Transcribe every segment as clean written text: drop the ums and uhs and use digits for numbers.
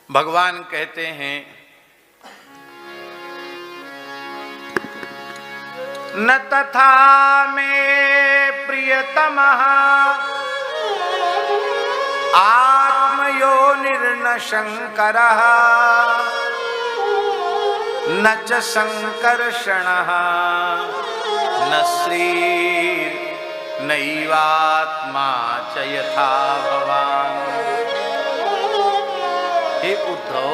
भगवान कहते हैं न तथा में प्रियतमः आत्मयोनिर्न शंकरः न च संकर्षणः न श्रीर् नैवात्मा च यथा भवान्। हे उद्धव,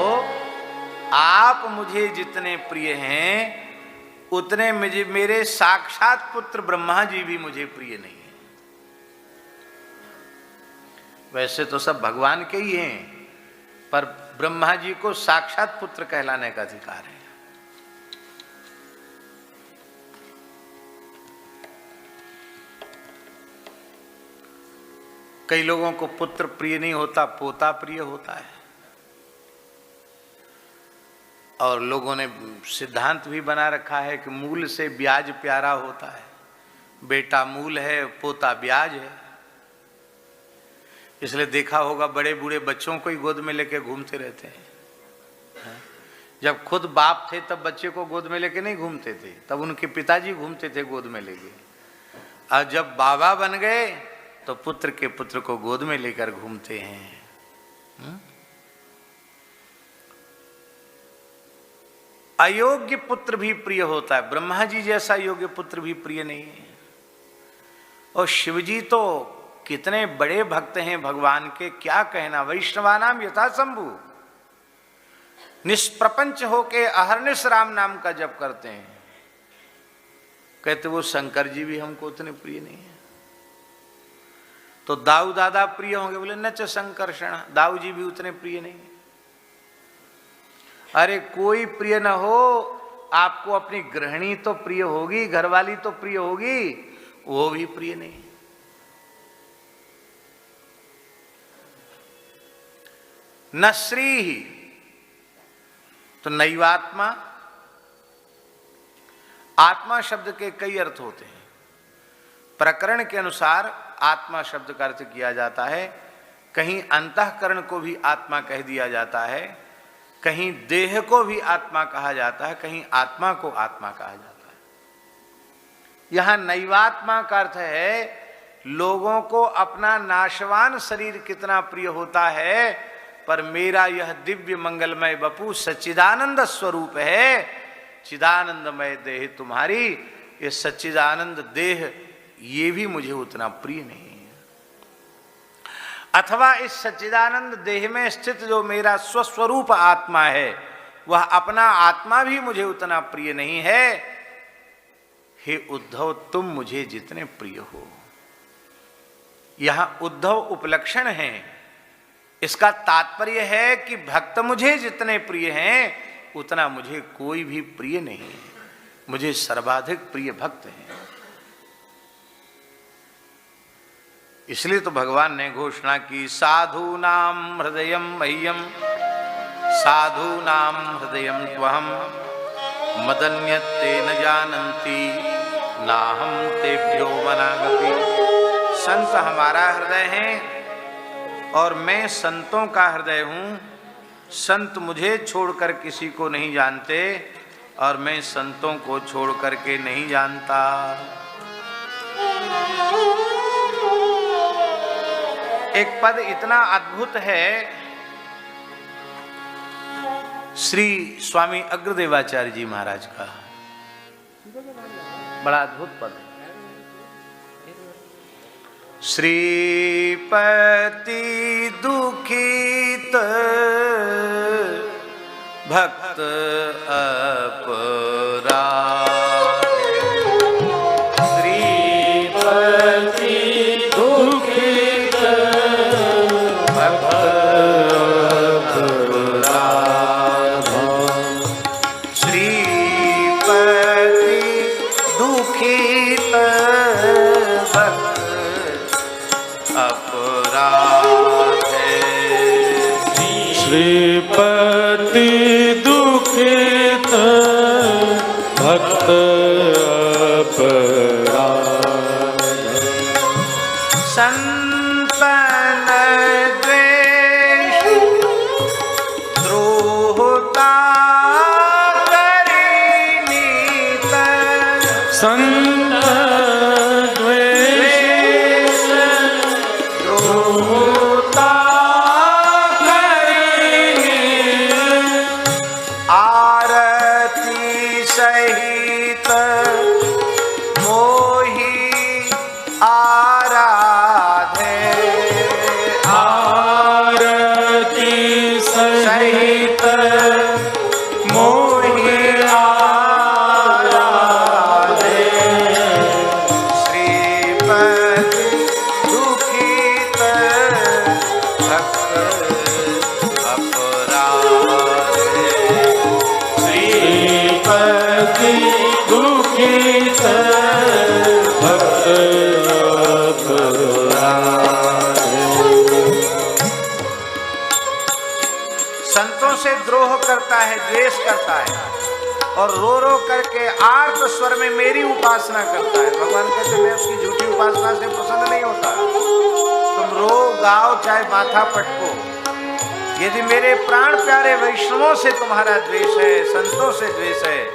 आप मुझे जितने प्रिय हैं उतने मुझे मेरे साक्षात पुत्र ब्रह्मा जी भी मुझे प्रिय नहीं है। वैसे तो सब भगवान के ही हैं, पर ब्रह्मा जी को साक्षात पुत्र कहलाने का अधिकार है। कई लोगों को पुत्र प्रिय नहीं होता, पोता प्रिय होता है। और लोगों ने सिद्धांत भी बना रखा है कि मूल से ब्याज प्यारा होता है। बेटा मूल है, पोता ब्याज है। इसलिए देखा होगा बड़े बूढ़े बच्चों को ही गोद में लेके घूमते रहते हैं। जब खुद बाप थे तब बच्चे को गोद में लेके नहीं घूमते थे, तब उनके पिताजी घूमते थे गोद में लेके। और जब बाबा बन गए तो पुत्र के पुत्र को गोद में लेकर घूमते हैं। अयोग्य पुत्र भी प्रिय होता है, ब्रह्मा जी जैसा योग्य पुत्र भी प्रिय नहीं है। और शिवजी तो कितने बड़े भक्त हैं भगवान के, क्या कहना। वैष्णवानाम यथा शंभु, निष्प्रपंच होके अहरनिश राम नाम का जप करते हैं। कहते वो शंकर जी भी हमको उतने प्रिय नहीं है। तो दाऊ दादा प्रिय होंगे, बोले न च संकर्षण, दाऊ जी भी उतने प्रिय नहीं है। अरे कोई प्रिय न हो, आपको अपनी गृहिणी तो प्रिय होगी, घरवाली तो प्रिय होगी, वो भी प्रिय नहीं। न श्री तो नैवात्मा। आत्मा शब्द के कई अर्थ होते हैं। प्रकरण के अनुसार आत्मा शब्द का अर्थ किया जाता है, कहीं अंतःकरण को भी आत्मा कह दिया जाता है, कहीं देह को भी आत्मा कहा जाता है, कहीं आत्मा को आत्मा कहा जाता है। यहां नैवात्मा का अर्थ है लोगों को अपना नाशवान शरीर कितना प्रिय होता है, पर मेरा यह दिव्य मंगलमय बपू सच्चिदानंद स्वरूप है। चिदानंदमय देह तुम्हारी, ये सच्चिदानंद देह ये भी मुझे उतना प्रिय नहीं है। अथवा इस सच्चिदानंद देह में स्थित जो मेरा स्वस्वरूप आत्मा है, वह अपना आत्मा भी मुझे उतना प्रिय नहीं है। हे उद्धव, तुम मुझे जितने प्रिय हो। यहां उद्धव उपलक्षण है। इसका तात्पर्य है कि भक्त मुझे जितने प्रिय हैं उतना मुझे कोई भी प्रिय नहीं है। मुझे सर्वाधिक प्रिय भक्त हैं। इसलिए तो भगवान ने घोषणा की, साधूनाम हृदयम मह्यम साधूनाम हृदयम त्वहम मदन्यते न जानन्ति नाहम तेभ्यो मनागपि। संत हमारा हृदय है और मैं संतों का हृदय हूँ। संत मुझे छोड़कर किसी को नहीं जानते और मैं संतों को छोड़ करके नहीं जानता। एक पद इतना अद्भुत है, श्री स्वामी अग्रदेवाचार्य जी महाराज का, बड़ा अद्भुत पद है। श्रीपति दुखित भक्त अपराध, श्रीपति दुखित भक्त अपराध, श्रीपति दुखित भक्त अपराध, श्रीपति दुखित भक्त अपराध, संतन द्वेष संत द्वेष द्रोहता करेंगे, आरती सहित मोहि आराधे, आरती सहित मोहि आराधे, श्रीपति दुखित भक्त अपराधे, श्रीपति दुखित भक्त अपराधे। संतों से द्रोह करता है, द्वेष करता है और रो रो करके आर्त स्वर में मेरी उपासना करता है। भगवान कहते मैं उसकी झूठी उपासना से प्रसन्न नहीं होता। तुम रो गाओ चाहे माथा पटको, यदि मेरे प्राण प्यारे वैष्णवों से तुम्हारा द्वेष है, संतों से द्वेष है,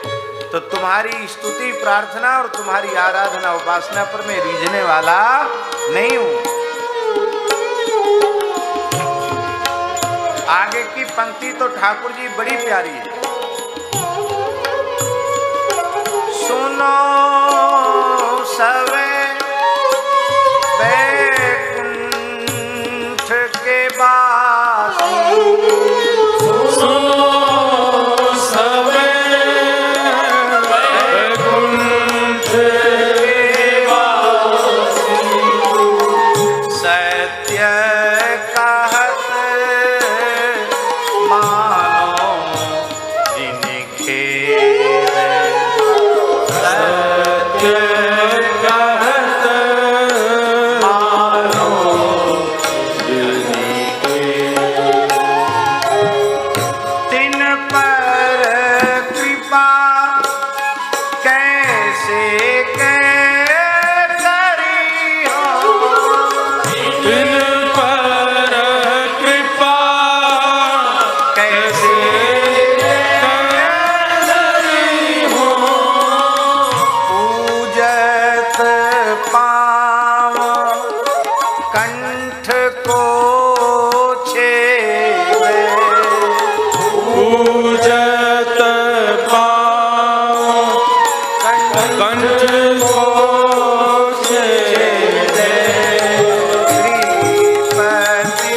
तो तुम्हारी स्तुति प्रार्थना और तुम्हारी आराधना उपासना पर मैं रीझने वाला नहीं हूं। आगे की पंक्ति तो ठाकुर जी बड़ी प्यारी है। सुनो सवे बैकुंठ के बासी, सुनो सवे बैकुंठ के वासी, सत्य कहत मानो जिनके, सत्य कहत मानो जिनके, तिन पर कृपा कैसे करी हो, तिन पर कृपा कैसे करी हो, पूजत पाव कंठ को छेवे, पूजत पाँव कंठ को छेदे, श्रीपति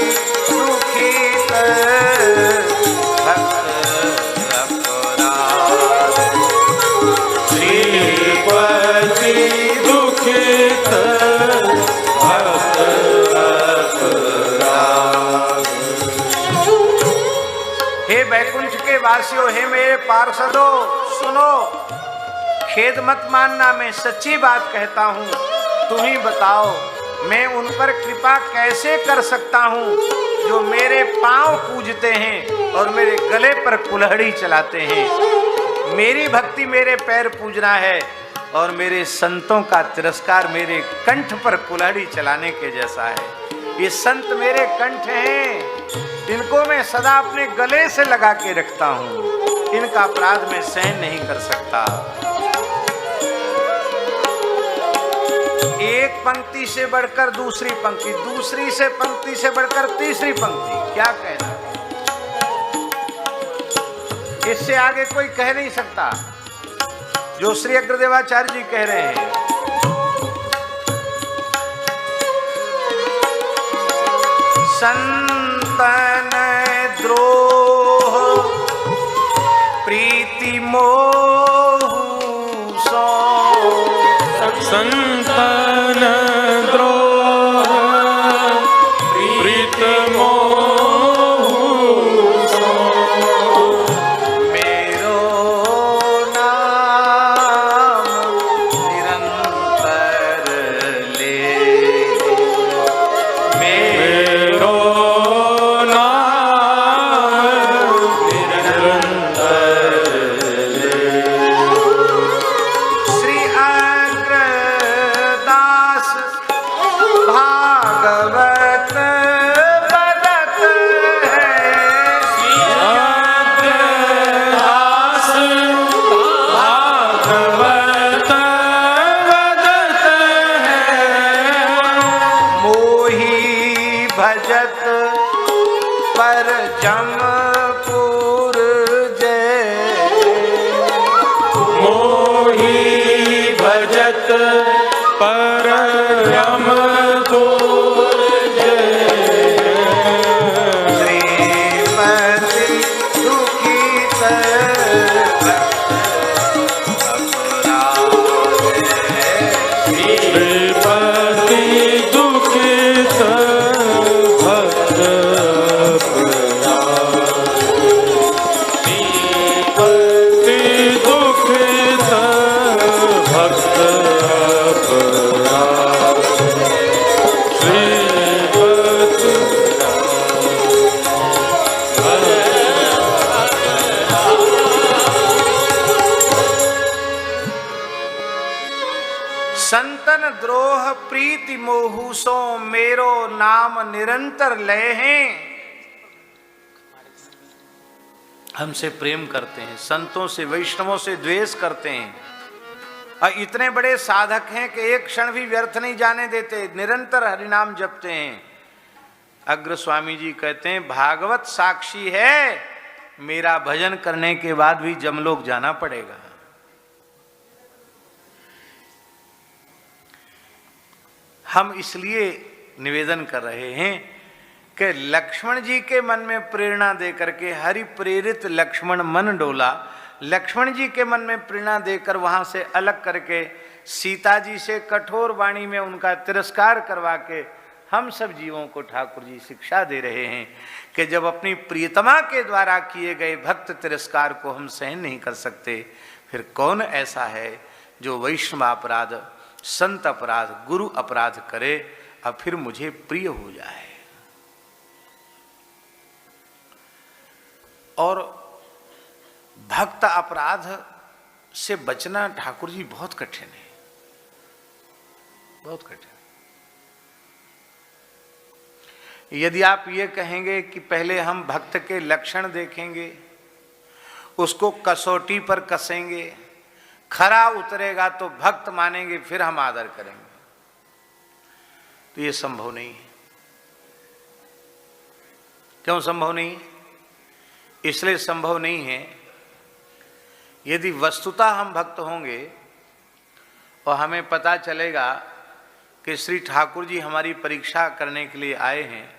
दुखित भक्त अपराध, श्रीपति दुखित भक्त अपराध। हे बैकुंठ के वासियों, हे मेरे पार्षदों, सुनो, खेद मत मानना, मैं सच्ची बात कहता हूँ। तुम ही बताओ मैं उन पर कृपा कैसे कर सकता हूँ जो मेरे पांव पूजते हैं और मेरे गले पर कुल्हाड़ी चलाते हैं। मेरी भक्ति मेरे पैर पूजना है और मेरे संतों का तिरस्कार मेरे कंठ पर कुल्हाड़ी चलाने के जैसा है। ये संत मेरे कंठ हैं, इनको मैं सदा अपने गले से लगा के रखता हूँ। इनका अपराध मैं सहन नहीं कर सकता। एक पंक्ति से बढ़कर दूसरी पंक्ति, दूसरी से पंक्ति से बढ़कर तीसरी पंक्ति, क्या कहना, इससे आगे कोई कह नहीं सकता जो श्री अग्रदेवाचार्य जी कह रहे हैं। संतन द्रोह प्रीति मोह सो, संतन द्रोह प्रीत मोह सो, मेरो नाम निरंतर ले, मेरो नाम पर जमपुर जय, मोही भजत परम दूर जय, श्रीपति दुखित श्रीपति दुखित भक्त श्रीपति दुखित भक्त श्रीपति संतन द्रोह प्रीति मोहु सो मेरो नाम निरंतर लय हैं। हमसे प्रेम करते हैं, संतों से वैष्णवों से द्वेष करते हैं, और इतने बड़े साधक हैं कि एक क्षण भी व्यर्थ नहीं जाने देते, निरंतर हरिनाम जपते हैं। अग्र स्वामी जी कहते हैं भागवत साक्षी है, मेरा भजन करने के बाद भी जमलोक जाना पड़ेगा। हम इसलिए निवेदन कर रहे हैं कि लक्ष्मण जी के मन में प्रेरणा देकर के हरि प्रेरित लक्ष्मण मन डोला, लक्ष्मण जी के मन में प्रेरणा देकर वहां से अलग करके सीता जी से कठोर वाणी में उनका तिरस्कार करवा के हम सब जीवों को ठाकुर जी शिक्षा दे रहे हैं कि जब अपनी प्रियतमा के द्वारा किए गए भक्त तिरस्कार को हम सहन नहीं कर सकते, फिर कौन ऐसा है जो वैष्णव अपराध, संत अपराध, गुरु अपराध करे और फिर मुझे प्रिय हो जाए। और भक्त अपराध से बचना ठाकुर जी बहुत कठिन है, बहुत कठिन। यदि आप ये कहेंगे कि पहले हम भक्त के लक्षण देखेंगे, उसको कसौटी पर कसेंगे, खरा उतरेगा तो भक्त मानेंगे, फिर हम आदर करेंगे, तो ये संभव नहीं है। क्यों संभव नहीं? इसलिए संभव नहीं है, यदि वस्तुतः हम भक्त होंगे और हमें पता चलेगा कि श्री ठाकुर जी हमारी परीक्षा करने के लिए आए हैं,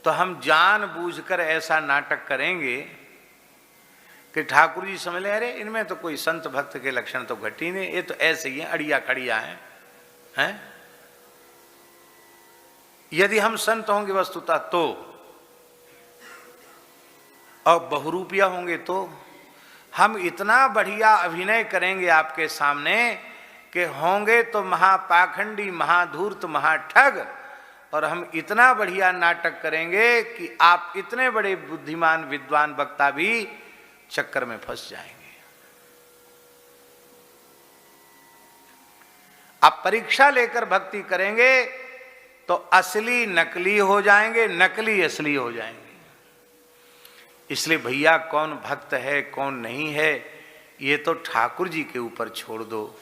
तो हम जानबूझकर ऐसा नाटक करेंगे कि ठाकुर जी समझ ले अरे इनमें तो कोई संत भक्त के लक्षण तो घट ही नहीं, ये तो ऐसे ही हैं, अड़िया खड़िया हैं। यदि हम संत होंगे वस्तुतः तो, और बहुरूपिया होंगे तो, हम इतना बढ़िया अभिनय करेंगे आपके सामने कि होंगे तो महापाखंडी, महाधूर्त, महाठग, और हम इतना बढ़िया नाटक करेंगे कि आप इतने बड़े बुद्धिमान विद्वान वक्ता भी चक्कर में फंस जाएंगे। आप परीक्षा लेकर भक्ति करेंगे तो असली नकली हो जाएंगे, नकली असली हो जाएंगे। इसलिए भैया कौन भक्त है कौन नहीं है ये तो ठाकुर जी के ऊपर छोड़ दो।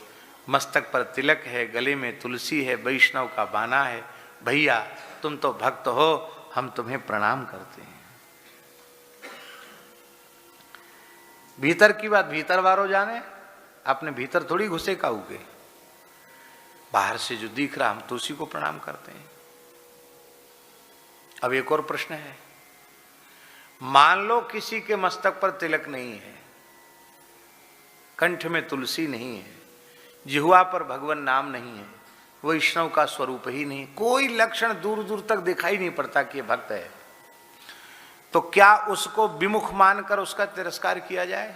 मस्तक पर तिलक है, गले में तुलसी है, वैष्णव का बाना है, भैया तुम तो भक्त हो, हम तुम्हें प्रणाम करते हैं। भीतर की बात भीतर वारो जाने, अपने भीतर थोड़ी घुसे का उगे, बाहर से जो दिख रहा हम तो उसी को प्रणाम करते हैं। अब एक और प्रश्न है, मान लो किसी के मस्तक पर तिलक नहीं है, कंठ में तुलसी नहीं है, जिह्वा पर भगवान नाम नहीं है, वैष्णव का स्वरूप ही नहीं, कोई लक्षण दूर दूर तक दिखाई नहीं पड़ता कि ये भक्त है, तो क्या उसको विमुख मानकर उसका तिरस्कार किया जाए?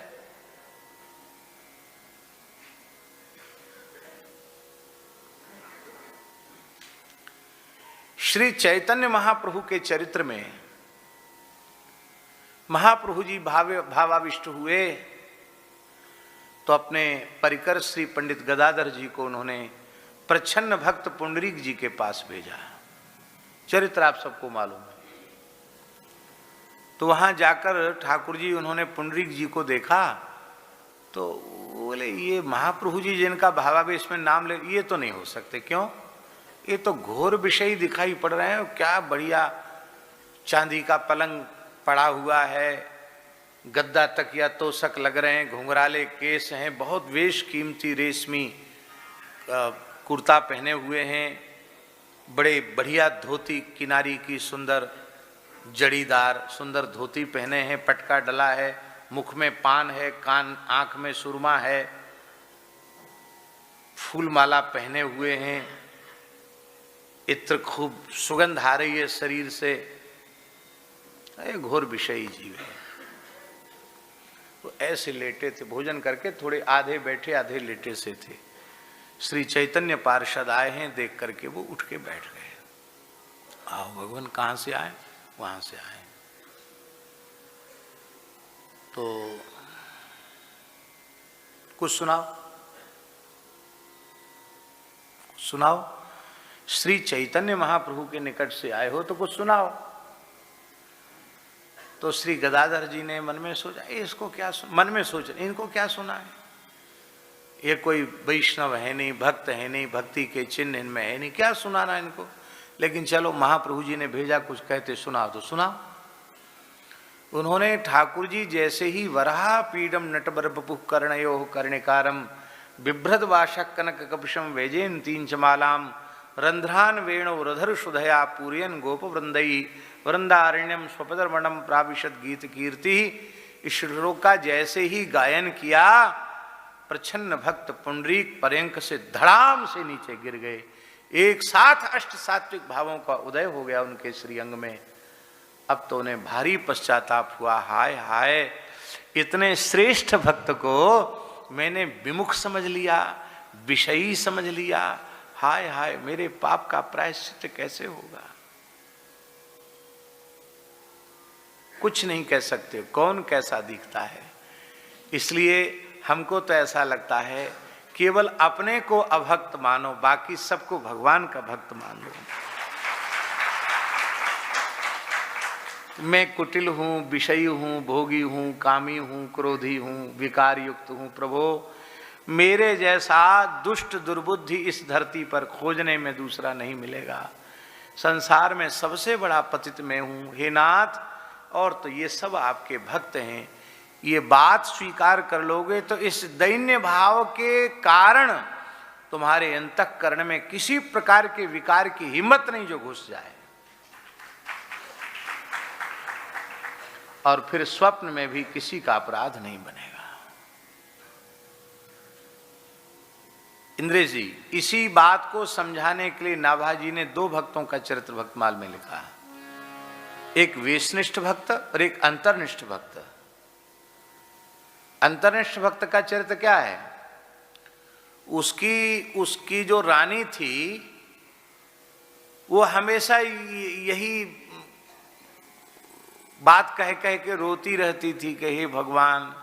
श्री चैतन्य महाप्रभु के चरित्र में महाप्रभु जी भावाविष्ट हुए तो अपने परिकर श्री पंडित गदाधर जी को उन्होंने प्रच्छन्न भक्त पुंडरीक जी के पास भेजा। चरित्र आप सबको मालूम है। तो वहां जाकर ठाकुर जी उन्होंने पुंडरीक जी को देखा तो बोले ये महाप्रभु जी जिनका भावावेश में नाम ले, ये तो नहीं हो सकते। क्यों? ये तो घोर विषय दिखाई पड़ रहे हैं। क्या बढ़िया चांदी का पलंग पड़ा हुआ है, गद्दा तकिया तोशक लग रहे हैं, घुंघराले केस हैं, बहुत वेश कीमती रेशमी कुर्ता पहने हुए हैं, बड़े बढ़िया धोती किनारी की सुंदर जड़ीदार सुंदर धोती पहने हैं, पटका डला है, मुख में पान है, कान आंख में सुरमा है, फूल माला पहने हुए हैं, इत्र खूब सुगंध आ रही है शरीर से। घोर विषयी जीव है। वो ऐसे लेटे थे, भोजन करके थोड़े आधे बैठे आधे लेटे से थे। श्री चैतन्य पार्षद आए हैं, देख करके वो उठ के बैठ गए। आओ भगवान, कहाँ से आए? वहां से आए। तो कुछ सुनाओ। श्री चैतन्य महाप्रभु के निकट से आए हो तो कुछ सुनाओ। तो श्री गदाधर जी ने मन में सोचा, इसको क्या मन में सोच, इनको क्या सुना है? ये कोई वैष्णव है नहीं, भक्त है नहीं, भक्ति के चिन्ह इनमें है नहीं, क्या सुनाना इनको। लेकिन चलो, महाप्रभु जी ने भेजा, कुछ कहते सुनाओ तो सुनाओ। उन्होंने ठाकुर जी जैसे ही वराह पीडम नटबर बपुः कर्णयो कर्णिकारम बिभ्रद वाशक कनक कपशम वैजेन तीन चमालाम रंध्रान वेणु रधर सुधया पूरियन गोप वृंदई वृंदारण्यम स्वपदर्मणम प्राविशद गीत कीर्ति। इस श्लोक का जैसे ही गायन किया, प्रच्छन्न भक्त पुंडरीक पर्यंक से धड़ाम से नीचे गिर गए। एक साथ अष्ट सात्विक भावों का उदय हो गया उनके श्रीअंग में। अब तो उन्हें भारी पश्चाताप हुआ, हाय हाय, इतने श्रेष्ठ भक्त को मैंने विमुख समझ लिया, विषयी समझ लिया, हाय हाय, मेरे पाप का प्रायश्चित कैसे होगा। कुछ नहीं कह सकते, कौन कैसा दिखता है। इसलिए हमको तो ऐसा लगता है केवल अपने को अभक्त मानो, बाकी सबको भगवान का भक्त मान लो। मैं कुटिल हूं, विषयी हूं, भोगी हूं, कामी हूं, क्रोधी हूं, विकार युक्त हूं। प्रभो, मेरे जैसा दुष्ट दुर्बुद्धि इस धरती पर खोजने में दूसरा नहीं मिलेगा। संसार में सबसे बड़ा पतित मैं हूं, हे नाथ, और तो ये सब आपके भक्त हैं। ये बात स्वीकार कर लोगे तो इस दैन्य भाव के कारण तुम्हारे अंतःकरण में किसी प्रकार के विकार की हिम्मत नहीं जो घुस जाए। और फिर स्वप्न में भी किसी का अपराध नहीं बनेगा। इंद्र जी, इसी बात को समझाने के लिए नाभाजी ने दो भक्तों का चरित्र भक्तमाल में लिखा, एक वेशनिष्ठ भक्त और एक अंतर्निष्ठ भक्त। अंतर्निष्ठ भक्त का चरित्र क्या है? उसकी जो रानी थी वो हमेशा यही बात कह कह के रोती रहती थी कि हे भगवान,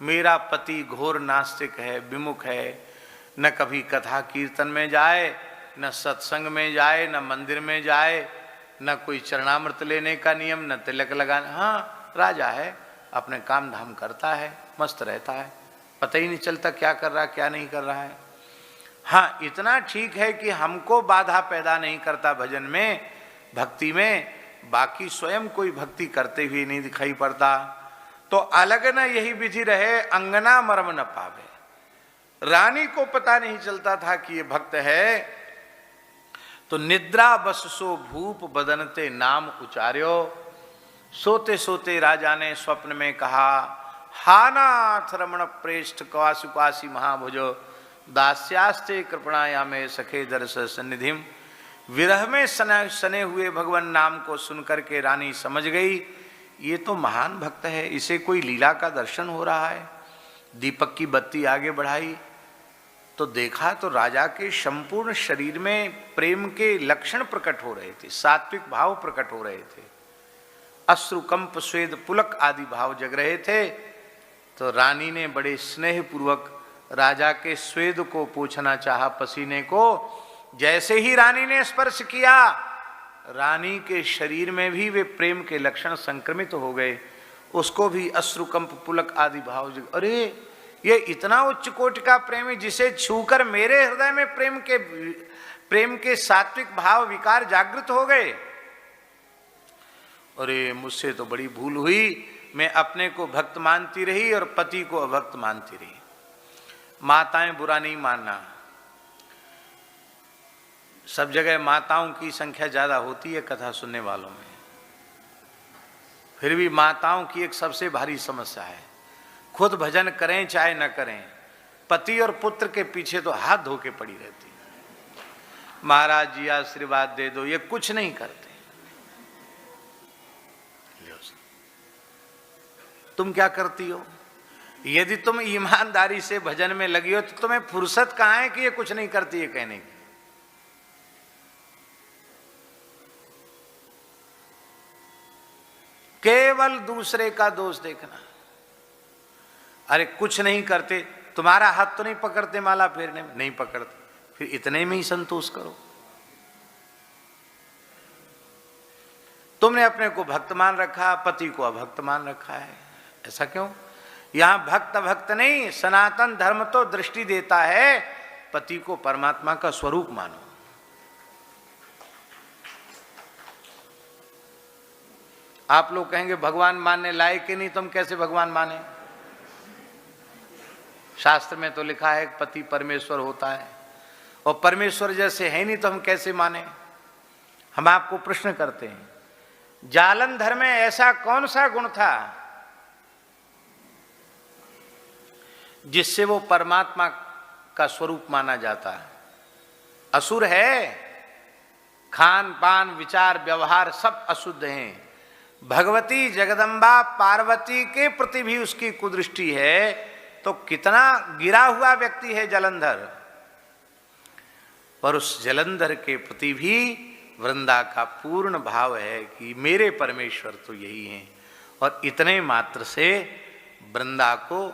मेरा पति घोर नास्तिक है, विमुख है, न कभी कथा कीर्तन में जाए, न सत्संग में जाए, न मंदिर में जाए, न कोई चरणामृत लेने का नियम, न तिलक लगाना। हाँ, राजा है, अपने काम धाम करता है, मस्त रहता है, पता ही नहीं चलता क्या कर रहा क्या नहीं कर रहा है। हाँ, इतना ठीक है कि हमको बाधा पैदा नहीं करता भजन में, भक्ति में, बाकी स्वयं कोई भक्ति करते हुए नहीं दिखाई पड़ता। तो अलग न यही विधि रहे, अंगना मर्म न पावे। रानी को पता नहीं चलता था कि ये भक्त है। तो निद्रा बस सो भूप बदनते नाम उचार्यो। सोते सोते राजा ने स्वप्न में कहा, हानाथ रमण प्रेष्ठ कवासुपासी महाभुजो दास्यास्ते कृपणायामे सखे दर्श सन्निधिम। विरह में सने हुए भगवान नाम को सुनकर के रानी समझ गई, ये तो महान भक्त है, इसे कोई लीला का दर्शन हो रहा है। दीपक की बत्ती आगे बढ़ाई तो देखा तो राजा के संपूर्ण शरीर में प्रेम के लक्षण प्रकट हो रहे थे, सात्विक भाव प्रकट हो रहे थे, अश्रुकंप स्वेद पुलक आदि भाव जग रहे थे। तो रानी ने बड़े स्नेह पूर्वक राजा के स्वेद को पूछना चाहा, पसीने को। जैसे ही रानी ने स्पर्श किया, रानी के शरीर में भी वे प्रेम के लक्षण संक्रमित हो गए, उसको भी अश्रुकंप पुलक आदि भाव जग। अरे, ये इतना उच्च कोटि का प्रेमी जिसे छूकर मेरे हृदय में प्रेम के सात्विक भाव विकार जागृत हो गए। अरे मुझसे तो बड़ी भूल हुई, मैं अपने को भक्त मानती रही और पति को अभक्त मानती रही। माताएं बुरा नहीं मानना, सब जगह माताओं की संख्या ज्यादा होती है कथा सुनने वालों में, फिर भी माताओं की एक सबसे भारी समस्या है, खुद भजन करें चाहे न करें, पति और पुत्र के पीछे तो हाथ धो के पड़ी रहती। महाराज जी आशीर्वाद दे दो, ये कुछ नहीं करते। तुम क्या करती हो? यदि तुम ईमानदारी से भजन में लगी हो तो तुम्हें फुर्सत कहां है कि ये कुछ नहीं करती है कहने की। केवल दूसरे का दोष देखना। अरे कुछ नहीं करते, तुम्हारा हाथ तो नहीं पकड़ते माला फेरने में? नहीं पकड़ते, फिर इतने में ही संतोष करो। तुमने अपने को भक्त मान रखा, पति को अभक्त मान रखा है, ऐसा क्यों? यहां भक्त भक्त नहीं, सनातन धर्म तो दृष्टि देता है पति को परमात्मा का स्वरूप मानो। आप लोग कहेंगे भगवान मानने लायक ही नहीं, तुम कैसे भगवान माने? शास्त्र में तो लिखा है पति परमेश्वर होता है, और परमेश्वर जैसे है नहीं तो हम कैसे माने? हम आपको प्रश्न करते हैं, जालंधर में ऐसा कौन सा गुण था जिससे वो परमात्मा का स्वरूप माना जाता है? असुर है, खान पान विचार व्यवहार सब अशुद्ध हैं। भगवती जगदम्बा पार्वती के प्रति भी उसकी कुदृष्टि है, तो कितना गिरा हुआ व्यक्ति है जलंधर। पर उस जलंधर के प्रति भी वृंदा का पूर्ण भाव है कि मेरे परमेश्वर तो यही हैं, और इतने मात्र से वृंदा को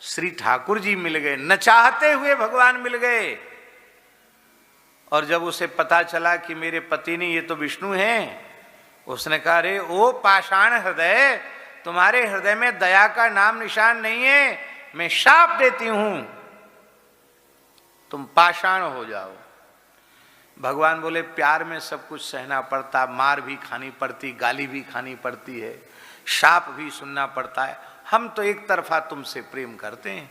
श्री ठाकुर जी मिल गए, न चाहते हुए भगवान मिल गए। और जब उसे पता चला कि मेरे पति नहीं ये तो विष्णु हैं, उसने कहा रे ओ पाषाण हृदय, तुम्हारे हृदय में दया का नाम निशान नहीं है, मैं शाप देती हूं तुम पाषाण हो जाओ। भगवान बोले प्यार में सब कुछ सहना पड़ता, मार भी खानी पड़ती, गाली भी खानी पड़ती है, शाप भी सुनना पड़ता है। हम तो एक तरफा तुमसे प्रेम करते हैं,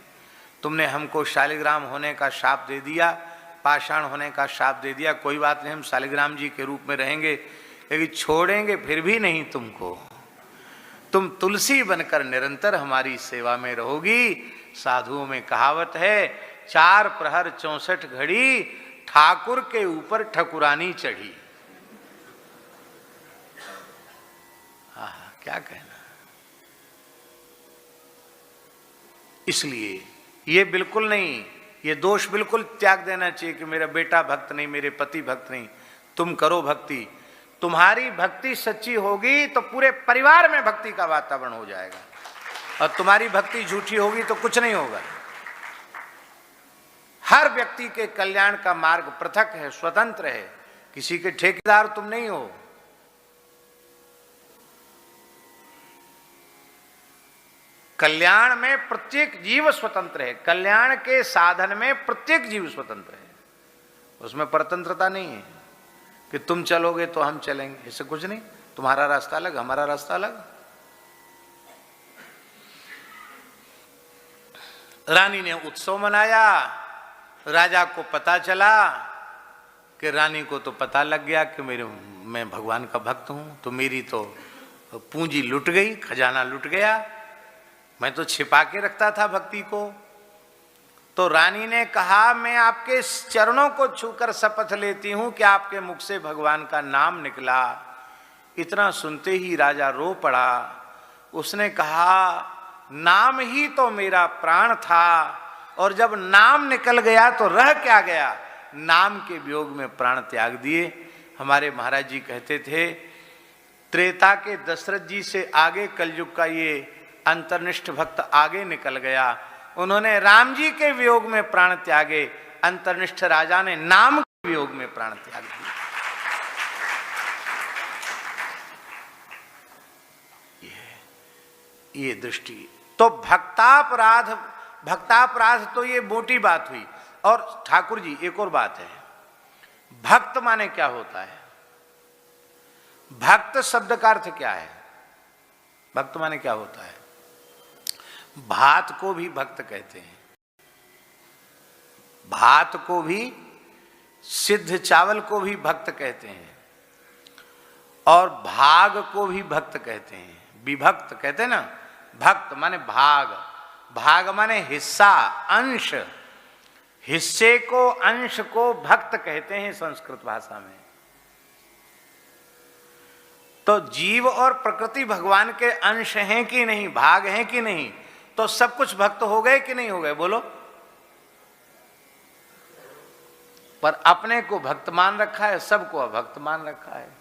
तुमने हमको शालिग्राम होने का शाप दे दिया, पाषाण होने का शाप दे दिया, कोई बात नहीं, हम शालिग्राम जी के रूप में रहेंगे, लेकिन छोड़ेंगे फिर भी नहीं तुमको। तुम तुलसी बनकर निरंतर हमारी सेवा में रहोगी। साधुओं में कहावत है, 4 प्रहर 64 घड़ी ठाकुर के ऊपर ठकुरानी चढ़ी। क्या कहना। इसलिए ये बिल्कुल नहीं, ये दोष बिल्कुल त्याग देना चाहिए कि मेरा बेटा भक्त नहीं, मेरे पति भक्त नहीं। तुम करो भक्ति, तुम्हारी भक्ति सच्ची होगी तो पूरे परिवार में भक्ति का वातावरण हो जाएगा, और तुम्हारी भक्ति झूठी होगी तो कुछ नहीं होगा। हर व्यक्ति के कल्याण का मार्ग पृथक है, स्वतंत्र है, किसी के ठेकेदार तुम नहीं हो। कल्याण में प्रत्येक जीव स्वतंत्र है, कल्याण के साधन में प्रत्येक जीव स्वतंत्र है, उसमें परतंत्रता नहीं है कि तुम चलोगे तो हम चलेंगे, ऐसे कुछ नहीं। तुम्हारा रास्ता अलग, हमारा रास्ता अलग। रानी ने उत्सव मनाया, राजा को पता चला कि रानी को तो पता लग गया कि मैं भगवान का भक्त हूं, तो मेरी तो पूंजी लुट गई, खजाना लुट गया, मैं तो छिपा के रखता था भक्ति को। तो रानी ने कहा मैं आपके चरणों को छूकर शपथ लेती हूं कि आपके मुख से भगवान का नाम निकला। इतना सुनते ही राजा रो पड़ा। उसने कहा नाम ही तो मेरा प्राण था, और जब नाम निकल गया तो रह क्या गया, नाम के वियोग में प्राण त्याग दिए। हमारे महाराज जी कहते थे त्रेता के दशरथ जी से आगे कलयुग का ये अंतर्निष्ठ भक्त आगे निकल गया, उन्होंने राम जी के वियोग में प्राण त्यागे, अंतर्निष्ठ राजा ने नाम के वियोग में प्राण त्याग दिए। ये दृष्टि तो भक्तापराध तो ये मोटी बात हुई। और ठाकुर जी एक और बात है, भक्त माने क्या होता है? भक्त शब्द का अर्थ क्या है? भक्त माने क्या होता है? भात को भी भक्त कहते हैं, भात को भी, सिद्ध चावल को भी भक्त कहते हैं, और भाग को भी भक्त कहते हैं। विभक्त कहते हैं ना, भक्त माने भाग, भाग माने हिस्सा, अंश, हिस्से को, अंश को भक्त कहते हैं संस्कृत भाषा में। तो जीव और प्रकृति भगवान के अंश हैं कि नहीं, भाग हैं कि नहीं? तो सब कुछ भक्त हो गए कि नहीं हो गए? बोलो। पर अपने को भक्त मान रखा है, सबको अभक्त मान रखा है।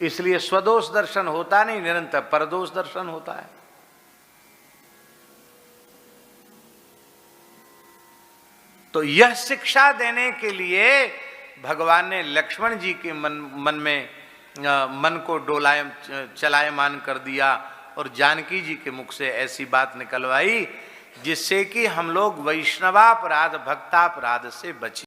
इसलिए स्वदोष दर्शन होता नहीं, निरंतर परदोष दर्शन होता है। तो यह शिक्षा देने के लिए भगवान ने लक्ष्मण जी के मन को चलायमान कर दिया और जानकी जी के मुख से ऐसी बात निकलवाई जिससे कि हम लोग वैष्णवापराध भक्तापराध से बचे।